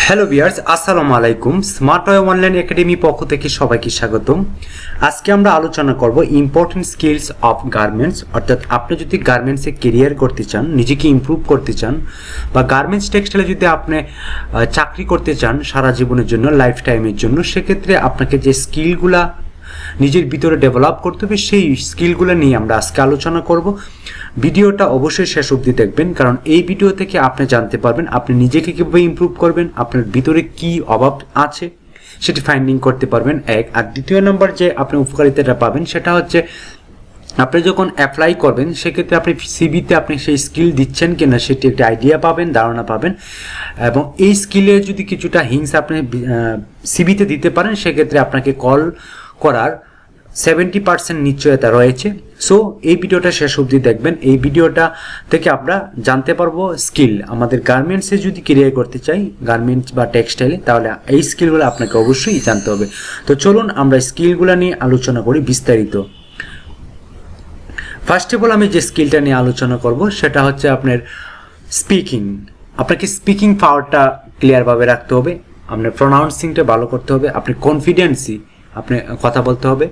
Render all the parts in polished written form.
Hello viewers, আসসালামু আলাইকুম। Smart way online academy পক্ষ থেকে সবাইকে স্বাগতম। আজকে আমরা আলোচনা করব ইম্পর্টেন্ট স্কিলস অফ গার্মেন্টস, অর্থাৎ আপনি যদি গার্মেন্টসে কেরিয়ার করতে চান, নিজেকে ইমপ্রুভ করতে চান, বা গার্মেন্টস টেক্সটাইলে যদি আপনি চাকরি করতে চান সারা জীবনের জন্য, লাইফ টাইমের জন্য, সেক্ষেত্রে আপনাকে যে স্কিলগুলা নিজের ভিতরে ডেভেলপ করতে হবে সেই স্কিলগুলো নিয়ে আমরা আজকে আলোচনা করব। ভিডিওটা অবশ্যই শেষ অবধি দেখবেন, কারণ এই ভিডিও থেকে আপনি জানতে পারবেন আপনি নিজেকে কীভাবে ইমপ্রুভ করবেন, আপনার ভিতরে কি অভাব আছে সেটি ফাইন্ডিং করতে পারবেন। এক আর দ্বিতীয় নম্বর যে আপনি উপকারিতাটা পাবেন সেটা হচ্ছে আপনি যখন অ্যাপ্লাই করবেন সেক্ষেত্রে আপনি সিভিতে আপনি সেই স্কিল দিচ্ছেন কিনা সেটি একটা আইডিয়া পাবেন, ধারণা পাবেন। এবং এই স্কিলের যদি কিছুটা হিংস আপনি সিভিতে দিতে পারেন সেক্ষেত্রে আপনাকে কল করার 70% নিশ্চয়তা রয়েছে। সো এই ভিডিওটা শেষ অবধি দেখবেন। এই ভিডিওটা থেকে আমরা জানতে পারবো স্কিল, আমাদের গার্মেন্টসে যদি ক্যারিয়ার করতে চাই, গার্মেন্টস বা টেক্সটাইলে, তাহলে এই স্কিলগুলো আপনাকে অবশ্যই জানতে হবে। তো চলুন আমরা স্কিলগুলো নিয়ে আলোচনা করি বিস্তারিত। ফার্স্ট অফ অল আমি যে স্কিলটা নিয়ে আলোচনা করব সেটা হচ্ছে আপনার স্পিকিং। আপনাকে স্পিকিং পাওয়ারটা ক্লিয়ারভাবে রাখতে হবে, আপনার প্রোনাউন্সিংটা ভালো করতে হবে, আপনি কনফিডেন্সি আপনি কথা বলতে হবে।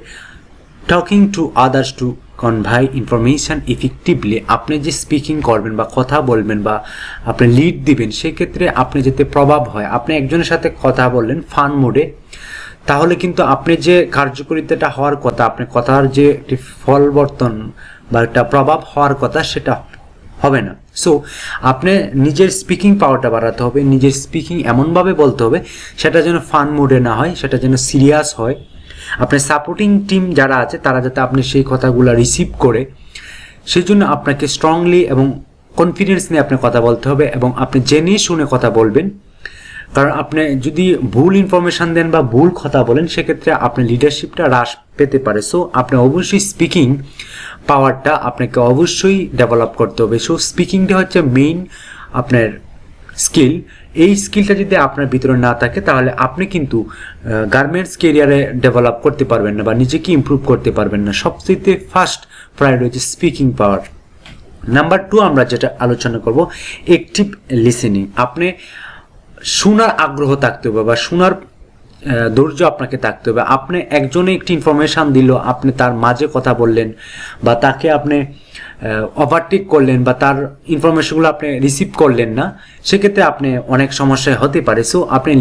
Talking to others to convey information effectively, আপনি যে স্পিকিং করবেন বা কথা বলবেন বা আপনি লিড দিবেন সেক্ষেত্রে আপনি যাতে প্রভাব হয়। আপনি একজনের সাথে কথা বললেন ফান মোডে, তাহলে কিন্তু আপনি যে কার্যকারিতাটা হওয়ার কথা, আপনার কথার যে একটি ফলবর্তন বা একটা প্রভাব হওয়ার কথা সেটা হবে না। সো আপনি নিজের স্পিকিং পাওয়ারটা বাড়াতে হবে, নিজের স্পিকিং এমনভাবে বলতে হবে সেটা যেন ফান মুডে না হয়, সেটা যেন সিরিয়াস হয়। আপনার সাপোর্টিং টিম যারা আছে তারা যাতে আপনি সেই কথাগুলো রিসিভ করে, সেই জন্য আপনাকে স্ট্রংলি এবং কনফিডেন্স নিয়ে আপনি কথা বলতে হবে এবং আপনি জেনে শুনে কথা বলবেন। কারণ আপনি যদি ভুল ইনফরমেশান দেন বা ভুল কথা বলেন সেক্ষেত্রে আপনার লিডারশিপটা হ্রাস পেতে পারে। সো আপনি অবশ্যই স্পিকিং পাওয়ারটা আপনাকে অবশ্যই ডেভেলপ করতে হবে। সো স্পিকিংটা হচ্ছে মেইন আপনার স্কিল। এই স্কিলটা যদি আপনার ভিতরে না থাকে তাহলে আপনি কিন্তু গার্মেন্টস কেরিয়ারে ডেভেলপ করতে পারবেন না বা নিজেকে ইমপ্রুভ করতে পারবেন না। সবচেয়ে ফার্স্ট প্রায়োরিটি হচ্ছে স্পিকিং পাওয়ার। নাম্বার 2 আমরা যেটা আলোচনা করব অ্যাক্টিভ লিসেনিং। আপনি শোনার আগ্রহ থাকতে হবে বা শোনার ধৈর্য আপনাকে থাকতে হবে। আপনি একজনে একটি ইনফরমেশান দিল, আপনি তার মাঝে কথা বললেন বা তাকে আপনি ওভারটেক করলেন বা তার ইনফরমেশনগুলো আপনি রিসিভ করলেন না, সেক্ষেত্রে আপনি অনেক সমস্যায় হতে পারে। সো আপনি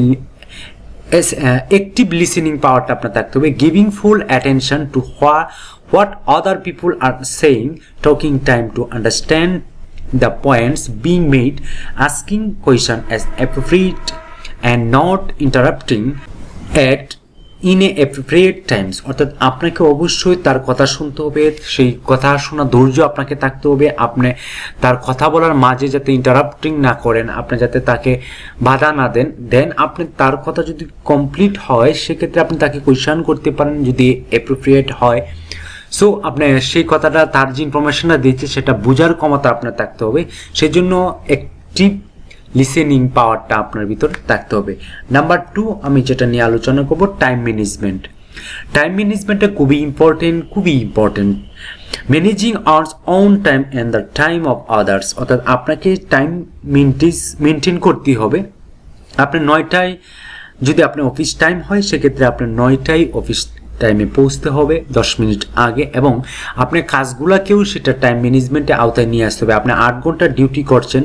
অ্যাক্টিভ লিসেনিং পাওয়ারটা আপনার থাকতে হবে। Giving full attention to what other people are saying, talking time to understand the points being made, asking question as appropriate and not interrupting at inappropriate times। অর্থাৎ আপনাকে অবশ্যই তার কথা শুনতে হবে, সেই কথা শোনা ধৈর্য আপনাকে থাকতে হবে। আপনি তার কথা বলার মাঝে যাতে ইন্টারাপ্টিং না করেন, আপনি যাতে তাকে বাধা না দেন আপনি তার কথা যদি কমপ্লিট হয় সেক্ষেত্রে আপনি তাকে কোয়েশ্চন করতে পারেন যদি অ্যাপ্রোপ্রিয়েট হয়। সো আপনি সেই কথাটা, তার যে ইনফরমেশনটা দিচ্ছে সেটা বোঝার ক্ষমতা আপনার থাকতে হবে। সেই জন্য অ্যাক্টিভ লিসেনিং পাওয়ারটা আপনার ভিতরে থাকতে হবে। নাম্বার 2 আমি যেটা নিয়ে আলোচনা করব টাইম ম্যানেজমেন্ট। টাইম ম্যানেজমেন্টটা খুবই important. Managing our own time and the time of others, অর্থাৎ আপনাকে টাইম মেনটেন করতে হবে। আপনি 9টায় যদি আপনার অফিস টাইম হয় সেক্ষেত্রে আপনার 9টায় অফিস টাইমে পৌঁছতে হবে 10 মিনিট আগে, এবং আপনার কাজগুলোকেও সেটা টাইম ম্যানেজমেন্টে আওতায় নিয়ে আসতে হবে। আপনি 8 ঘন্টা ডিউটি করছেন,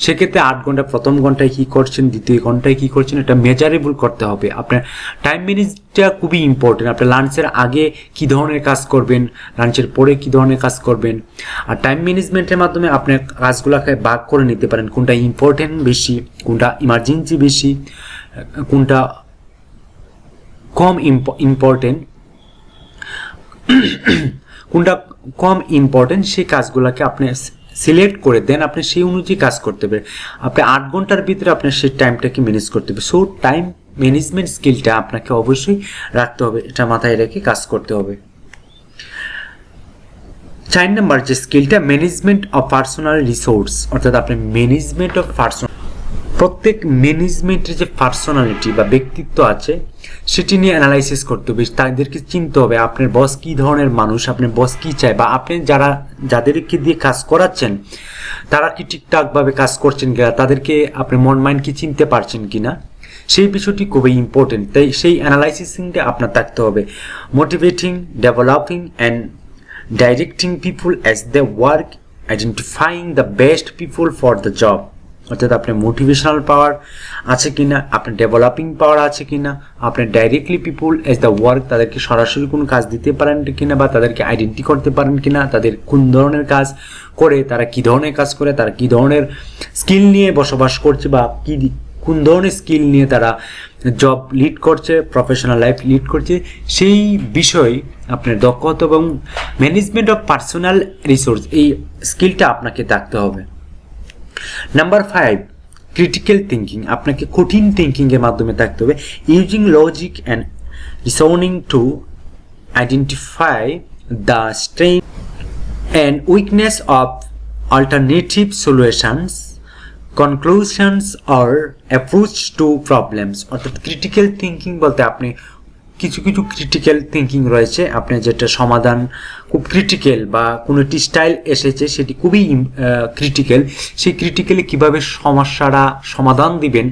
সেক্ষেত্রে 8 ঘন্টা প্রথম ঘন্টায় কী করছেন, দ্বিতীয় ঘন্টায় কী করছেন, এটা মেজারেবল করতে হবে। আপনার টাইম ম্যানেজটা খুবই ইম্পর্টেন্ট। আপনি লাঞ্চের আগে কী ধরনের কাজ করবেন, লাঞ্চের পরে কী ধরনের কাজ করবেন। আর টাইম ম্যানেজমেন্টের মাধ্যমে আপনি কাজগুলোকে ভাগ করে নিতে পারেন, কোনটা ইম্পর্টেন্ট বেশি, কোনটা ইমার্জেন্সি বেশি, কোনটা কম ইম্পর্টেন্ট, কোনটা কম ইম্পর্টেন্ট, সেই কাজগুলোকে আপনি সিলেক্ট করে দেন, আপনি সেই অনুযায়ী কাজ করতে হবে। আপনি 8 ঘন্টার ভিতরে আপনার সেই টাইমটাকে ম্যানেজ করতে হবে। সো টাইম ম্যানেজমেন্ট স্কিলটা আপনাকে অবশ্যই রাখতে হবে, এটা মাথায় রেখে কাজ করতে হবে। 4 নম্বর যে স্কিলটা ম্যানেজমেন্ট অফ পার্সোনাল রিসোর্স, অর্থাৎ আপনি ম্যানেজমেন্ট অফ পার্সোনাল, প্রত্যেক ম্যানেজমেন্টের যে পার্সোনালিটি বা ব্যক্তিত্ব আছে সেটি নিয়ে অ্যানালাইসিস করতে হবে। তাদেরকে চিনতে হবে আপনার বস কী ধরনের মানুষ, আপনার বস কী চায়, বা আপনি যাদেরকে দিয়ে কাজ করাচ্ছেন তারা কি ঠিকঠাকভাবে কাজ করছেন কিনা, তাদেরকে আপনি মন মাইন্ড কি চিনতে পারছেন কিনা, সেই বিষয়টি খুবই ইম্পর্টেন্ট, তাই সেই অ্যানালাইসিসিংটা আপনার থাকতে হবে। Motivating, developing and directing people as the work, identifying the best people for the job. অর্থাৎ আপনার মোটিভেশনাল পাওয়ার আছে কিনা, আপনার ডেভেলপিং পাওয়ার আছে কিনা, আপনার directly people as the work, তাদেরকে সরাসরি কোনো কাজ দিতে পারেন কিনা বা তাদেরকে আইডেন্টি করতে পারেন কিনা, তাদের কোন ধরনের কাজ করে, তারা কী ধরনের কাজ করে, তারা কী ধরনের স্কিল নিয়ে বসবাস করছে বা কোন ধরনের স্কিল নিয়ে তারা জব লিড করছে, প্রফেশনাল লাইফ লিড করছে, সেই বিষয়ে আপনার দক্ষতা এবং ম্যানেজমেন্ট অফ পার্সোনাল রিসোর্স, এই স্কিলটা আপনাকে থাকতে হবে। Number 5, critical thinking. আপনাকে কঠিন থিঙ্কিংয়ের মাধ্যমে থাকতে হবে। Using logic and reasoning to identify the strength and weakness of alternative solutions, conclusions or approach to problems. অর্থাৎ ক্রিটিক্যাল থিঙ্কিং বলতে আপনি কিছু ক্রিটিক্যাল থিঙ্কিং রয়েছে, আপনি যেটা সমাধান খুব ক্রিটিক্যাল বা কোনো একটি স্টাইল এসেছে সেটি খুবই ক্রিটিক্যাল, সেই ক্রিটিক্যালি কীভাবে সমস্যাটা সমাধান দিবেন,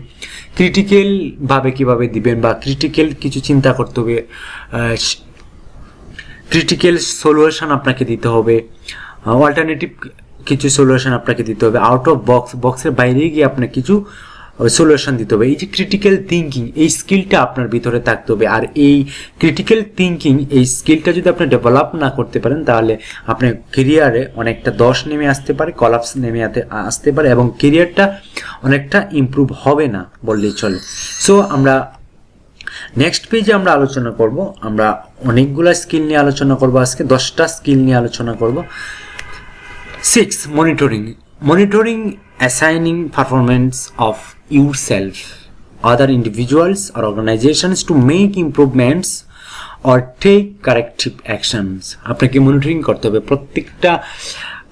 ক্রিটিক্যালভাবে কীভাবে দিবেন বা ক্রিটিক্যাল কিছু চিন্তা করতে হবে, ক্রিটিক্যাল সলিউশন আপনাকে দিতে হবে, অল্টারনেটিভ কিছু সলিউশন আপনাকে দিতে হবে, আউট অফ বক্সের বাইরে গিয়ে আপনার কিছু সলিউশন দিতে হবে। এই যে ক্রিটিক্যাল থিঙ্কিং, এই স্কিলটা আপনার ভিতরে থাকতে হবে। আর এই ক্রিটিক্যাল থিঙ্কিং, এই স্কিলটা যদি আপনি ডেভেলপ না করতে পারেন তাহলে আপনার কেরিয়ারে অনেকটা দোষ নেমে আসতে পারে, কলাপস নেমে আসতে পারে এবং কেরিয়ারটা অনেকটা ইমপ্রুভ হবে না বললেই চলে। সো আমরা নেক্সট পেজে আমরা আলোচনা করব, আমরা অনেকগুলো স্কিল নিয়ে আলোচনা করব, আজকে 10টা স্কিল নিয়ে আলোচনা করব। 6, monitoring assigning performance of yourself, other individuals or organizations to make improvements or take corrective actions. আপনাকে মনিটরিং করতে হবে প্রত্যেকটা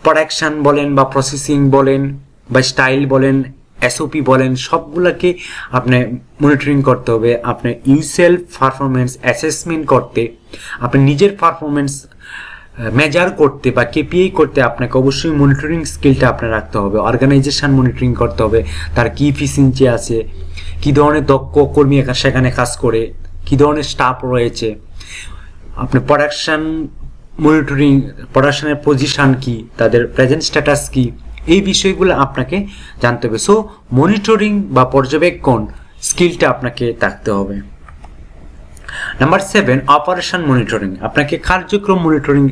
প্রোডাকশন বলেন বা প্রসেসিং বলেন বা স্টাইল বলেন, এসওপি বলেন, সবগুলোকে আপনি মনিটরিং করতে হবে। আপনি ইউরসেলফ পারফরমেন্স অ্যাসেসমেন্ট করতে, আপনি নিজের পারফরমেন্স মেজার করতে বা কেপিআই করতে আপনাকে অবশ্যই মনিটরিং স্কিলটা আপনার রাখতে হবে। অর্গানাইজেশন মনিটরিং করতে হবে, তার কী ইফিসিয়েন্সি আছে, কী ধরনের দক্ষ কর্মী সেখানে কাজ করে, কী ধরনের স্টাফ রয়েছে। আপনি প্রোডাকশন মনিটরিং, প্রোডাকশনের পজিশন কি, তাদের প্রেজেন্ট স্ট্যাটাস কি, এই বিষয়গুলো আপনাকে জানতে হবে। সো মনিটরিং বা পর্যবেক্ষণ স্কিলটা আপনাকে থাকতে হবে। Number 7, operation monitoring. আপনাকে কার্যক্রম মনিটরিং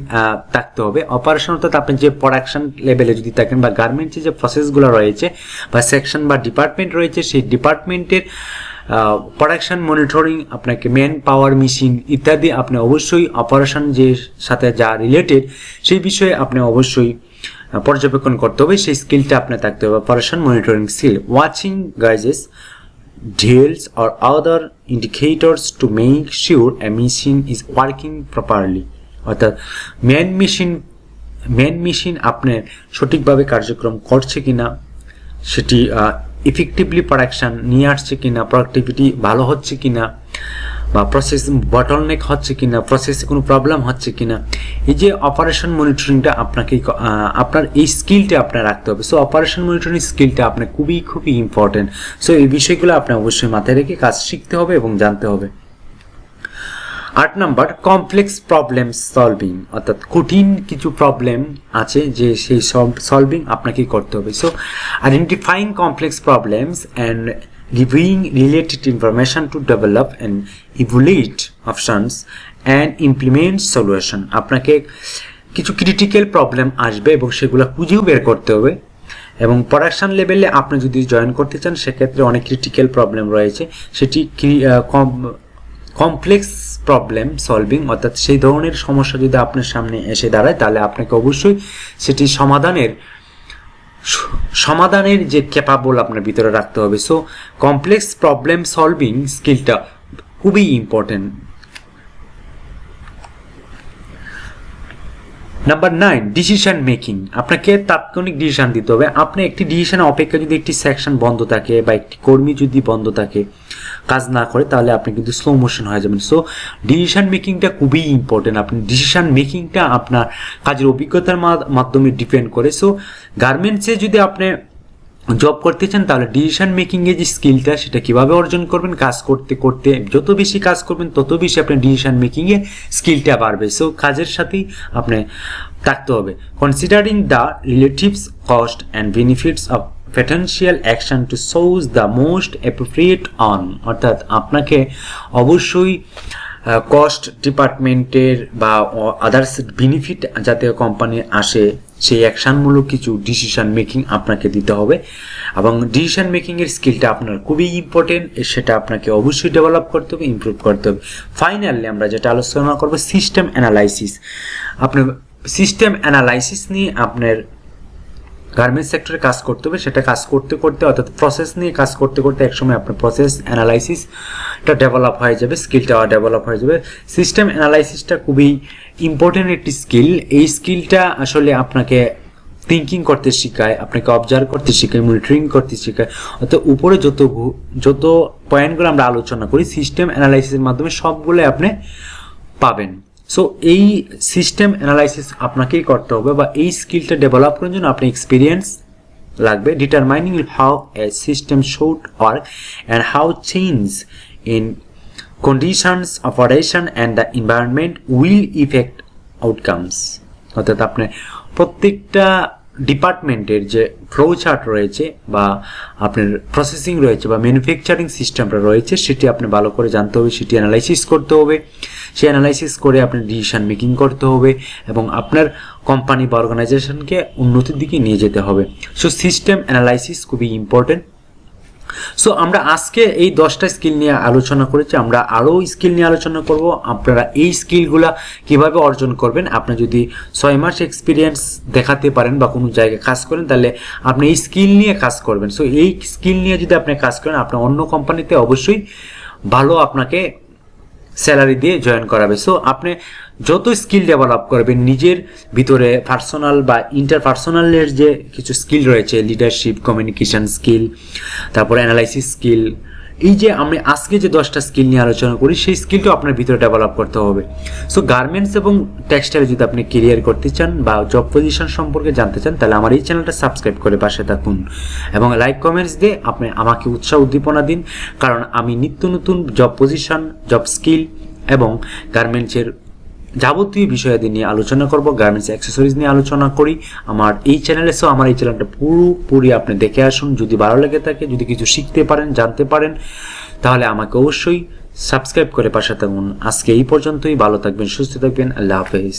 থাকতে হবে। অপারেশন অর্থাৎ আপনি যে প্রোডাকশন লেভেলে যদি থাকেন বা গার্মেন্টসে যে প্রসেসগুলো রয়েছে বা সেকশন বা ডিপার্টমেন্ট রয়েছে, সেই ডিপার্টমেন্টের প্রোডাকশন মনিটরিং, আপনাকে ম্যান পাওয়ার, মেশিন ইত্যাদি আপনি অবশ্যই অপারেশন যে সাথে যা রিলেটেড সেই বিষয়ে আপনি অবশ্যই পর্যবেক্ষণ করতে হবে, সেই স্কিলটা আপনার থাকতে হবে। Operation monitoring skill, watching gauges details or other indicators to make sure a machine is working properly. অর্থাৎ মেন মেশিন আপনার সঠিকভাবে কার্যক্রম করছে কিনা, সেটি ইফেক্টিভলি প্রোডাকশন নিয়ে আসছে কিনা, প্রোডাক্টিভিটি ভালো হচ্ছে কিনা, বা প্রসেস বটলনেক হচ্ছে কিনা, প্রসেসে কোনো প্রবলেম হচ্ছে কিনা। এই যে অপারেশন মনিটরিংটা আপনাকে আপনার এই স্কিলটা আপনার রাখতে হবে। সো অপারেশন মনিটরিং স্কিলটা আপনার খুবই ইম্পর্টেন্ট। সো এই বিষয়গুলো আপনার অবশ্যই মাথায় রেখে কাজ শিখতে হবে এবং জানতে হবে। 8 নাম্বার, কমপ্লেক্স প্রবলেম সলভিং। অর্থাৎ কঠিন কিছু প্রবলেম আছে যে সেই সলভিং আপনাকেই করতে হবে। So identifying complex problems and reviewing related information to develop and evaluate options and implement solution. আপনাকে কিছু ক্রিটিক্যাল প্রবলেম আসবে এবং সেগুলো খুঁজেও বের করতে হবে। এবং প্রোডাকশন লেভেলে আপনি যদি জয়েন করতে চান সেক্ষেত্রে অনেক ক্রিটিক্যাল প্রবলেম রয়েছে, সেটি কমপ্লেক্স প্রবলেম সলভিং, অর্থাৎ সেই ধরনের সমস্যা যদি আপনার সামনে এসে দাঁড়ায় তাহলে আপনাকে অবশ্যই সেটি সমাধানের যে ক্যাপাবল আপনার ভিতরে রাখতে হবে। সো কমপ্লেক্স প্রবলেম সলভিং স্কিলটা খুবই ইম্পর্টেন্ট। Number 9, decision making. আপনাকে তাৎক্ষণিক ডিসিশন দিতে হবে। আপনি একটি ডিসিশনের অপেক্ষা যদি একটি সেকশন বন্ধ থাকে বা একটি কর্মী যদি বন্ধ থাকে, কাজ না করে, তাহলে আপনি কিন্তু স্লো মোশন হয়ে যাবেন। সো ডিসিশন মেকিংটা খুবই ইম্পর্টেন্ট। আপনি ডিসিশন মেকিংটা আপনার কাজের অভিজ্ঞতার মাধ্যমে ডিপেন্ড করে। সো গার্মেন্টসে যদি আপনি জব করতে চান তাহলে ডিসিশন মেকিং এর যে স্কিলটা সেটা কিভাবে অর্জন করবেন, কাজ করতে করতে যত বেশি কাজ করবেন তত বেশি আপনার ডিসিশন মেকিং এর স্কিলটা বাড়বে। সো কাজের সাথেই আপনি থাকতে হবে। Considering the relatives cost and benefits of potential action to choose the most appropriate on, অর্থাৎ আপনাকে অবশ্যই কস্ট ডিপার্টমেন্টের বা আদার্স বেনিফিট যাতে কোম্পানির আসে সেই অ্যাকশনমূলক কিছু ডিসিশন মেকিং আপনাকে দিতে হবে এবং ডিসিশন মেকিংয়ের স্কিলটা আপনার খুবই ইম্পর্টেন্ট, সেটা আপনাকে অবশ্যই ডেভেলপ করতে হবে, ইমপ্রুভ করতে হবে। ফাইনালি আমরা যেটা আলোচনা করবো সিস্টেম অ্যানালাইসিস। আপনার সিস্টেম অ্যানালাইসিস নিয়ে আপনার গার্মেন্টস সেক্টরে কাজ করতে হবে, সেটা কাজ করতে করতে অর্থাৎ প্রসেস নিয়ে কাজ করতে করতে একসময় আপনার প্রসেস অ্যানালাইসিসটা ডেভেলপ হয়ে যাবে, স্কিলটা ডেভেলপ হয়ে যাবে। সিস্টেম অ্যানালাইসিসটা খুবই ইম্পর্টেন্ট একটি স্কিল। এই স্কিলটা আসলে আপনাকে থিঙ্কিং করতে শেখায়, আপনাকে অবজার্ভ করতে শেখায়, মনিটরিং করতে শেখায়। অর্থাৎ উপরে যত পয়েন্টগুলো আমরা আলোচনা করি সিস্টেম অ্যানালাইসিসের মাধ্যমে সবগুলো আপনি পাবেন। সো এই সিস্টেম অ্যানালাইসিস আপনাকেই করতে হবে বা এই স্কিলটা ডেভেলপ করার জন্য আপনি এক্সপিরিয়েন্স লাগবে। Determining how a system should work and how change in conditions operation and the environment will effect outcomes. অর্থাৎ আপনি প্রত্যেকটা ডিপার্টমেন্টের যে ফ্লো চার্ট রয়েছে বা আপনার প্রসেসিং রয়েছে বা ম্যানুফ্যাকচারিং সিস্টেমটা রয়েছে সেটি আপনি ভালো করে জানতে হবে, সেটি অ্যানালাইসিস করতে হবে। সেই অ্যানালাইসিস করে আপনি ডিসিশন মেকিং করতে হবে এবং আপনার কোম্পানি বা অর্গানাইজেশনকে উন্নতির দিকে নিয়ে যেতে হবে। সো সিস্টেম অ্যানালাইসিস খুবই ইম্পর্টেন্ট। সো আমরা আজকে এই 10টা স্কিল নিয়ে আলোচনা করেছি, আমরা আরও স্কিল নিয়ে আলোচনা করব। আপনারা এই স্কিলগুলা কিভাবে অর্জন করবেন, আপনি যদি 6 মাস এক্সপিরিয়েন্স দেখাতে পারেন বা কোনো জায়গায় কাজ করেন তাহলে আপনি এই স্কিল নিয়ে কাজ করবেন। সো এই স্কিল নিয়ে যদি আপনি কাজ করেন আপনার অন্য কোম্পানিতে অবশ্যই ভালো আপনাকে স্যালারি দিয়ে জয়েন করাবে। সো আপনি যত স্কিল ডেভেলপ করবেন নিজের ভিতরে পার্সোনাল বা ইন্টারপার্সোনালের যে কিছু স্কিল রয়েছে, লিডারশিপ, কমিউনিকেশন স্কিল, তারপর অ্যানালাইসিস স্কিল, এই যে আমি আজকে যে 10টা স্কিল নিয়ে আলোচনা করি সেই স্কিলটাও আপনার ভিতরে ডেভেলপ করতে হবে। সো গার্মেন্টস এবং টেক্সটাইলে যদি আপনি কেরিয়ার করতে চান বা জব পজিশন সম্পর্কে জানতে চান তাহলে আমার এই চ্যানেলটা সাবস্ক্রাইব করে পাশে থাকুন এবং লাইক কমেন্টস দিয়ে আপনি আমাকে উৎসাহ উদ্দীপনা দিন, কারণ আমি নিত্য নতুন জব পজিশন, জব স্কিল এবং গার্মেন্টসের যাবতীয় বিষয়াদি নিয়ে আলোচনা করব, গার্মেন্টস অ্যাক্সেসরিজ নিয়ে আলোচনা করি আমার এই চ্যানেলে। সো আমার এই চ্যানেলটা পুরোপুরি আপনি দেখে আসুন, যদি ভালো লেগে থাকে, যদি কিছু শিখতে পারেন, জানতে পারেন তাহলে আমাকে অবশ্যই সাবস্ক্রাইব করে পাশে থাকুন। আজকে এই পর্যন্তই, ভালো থাকবেন, সুস্থ থাকবেন, আল্লাহ হাফেজ।